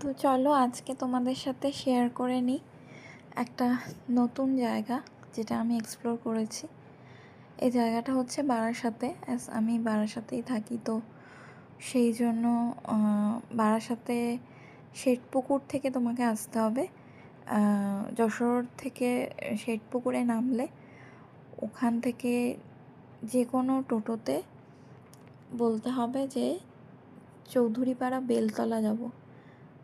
তো চলো আজকে তোমাদের সাথে শেয়ার করে নিই একটা নতুন জায়গা যেটা আমি এক্সপ্লোর করেছি। এই জায়গাটা হচ্ছে বারাসাতে। আমি বারাসাতেই থাকি, তো সেই জন্য বারাসাতে শেঠপুকুর থেকে তোমাকে আসতে হবে। যশোর থেকে শেঠপুকুরে নামলে ওখান থেকে যে কোনো টোটোতে বলতে হবে যে চৌধুরীপাড়া বেলতলা যাব।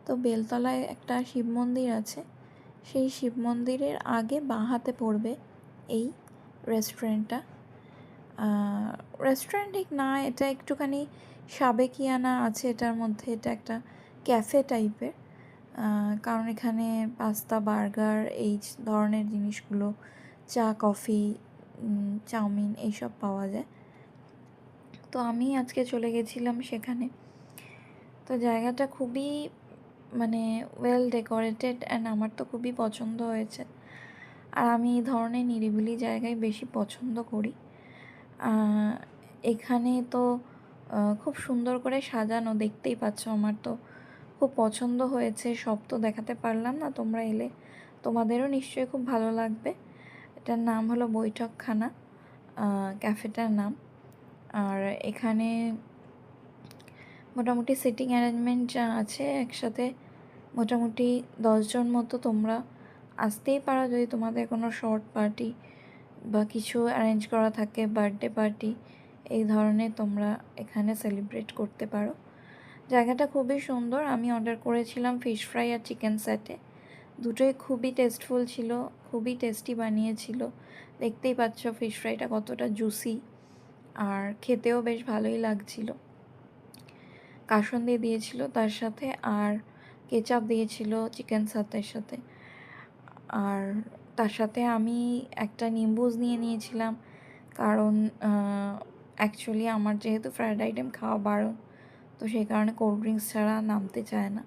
তো বেলতলায় একটা শিব মন্দির আছে, সেই শিব মন্দিরের আগে বাঁ হাতে পড়বে এই রেস্টুরেন্টটা। রেস্টুরেন্ট ঠিক না, এটা একটুখানি সাবেকিয়ানা আছে এটার মধ্যে। এটা একটা ক্যাফে টাইপের, কারণ এখানে পাস্তা, বার্গার এই ধরনের জিনিসগুলো, চা, কফি, চাউমিন এইসব পাওয়া যায়। তো আমি আজকে চলে গেছিলাম সেখানে। তো জায়গাটা খুবই ওয়েল ডেকোরেটেড অ্যান্ড আমার তো খুবই পছন্দ হয়েছে। আর আমি এই ধরনের নিরিবিলি জায়গায় বেশি পছন্দ করি। এখানে তো খুব সুন্দর করে সাজানো, দেখতেই পাচ্ছ। আমার তো খুব পছন্দ হয়েছে। সব তো দেখাতে পারলাম না, তোমরা এলে তোমাদেরও নিশ্চয়ই খুব ভালো লাগবে। এটার নাম হলো বৈঠকখানা, ক্যাফেটার নাম। আর এখানে মোটামুটি সিটিং অ্যারেঞ্জমেন্ট যা আছে, একসাথে মোটামুটি 10 জন মতো তোমরা আসতেই পারো যদি তোমাদের কোনো শর্ট পার্টি বা কিছু অ্যারেঞ্জ করা থাকে, বার্থডে পার্টি এই ধরনের, তোমরা এখানে সেলিব্রেট করতে পারো। জায়গাটা খুবই সুন্দর। আমি অর্ডার করেছিলাম ফিশ ফ্রাই আর চিকেন স্যাটে, দুটোই খুবই টেস্টফুল ছিল, খুবই টেস্টি বানিয়েছিল। দেখতেই পাচ্ছ ফিশ ফ্রাইটা কতটা জুসি, আর খেতেও বেশ ভালোই লাগছিল। কাসুন্দি দিয়েছিল তার সাথে, আর কেচাপ দিয়েছিল চিকেন সাতের সাথে। আর তার সাথে আমি একটা নিম্বুজ নিয়ে নিয়েছিলাম, কারণ অ্যাকচুয়ালি আমার যেহেতু ফ্রায়েড আইটেম খাওয়া বারণ, তো সেই কারণে কোল্ড ড্রিঙ্কস ছাড়া নামতে চায় না।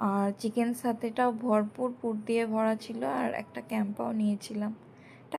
আর চিকেন সাতেটাও ভরপুর পুর দিয়ে ভরা ছিল, আর একটা ক্যাম্পাও নিয়েছিলাম।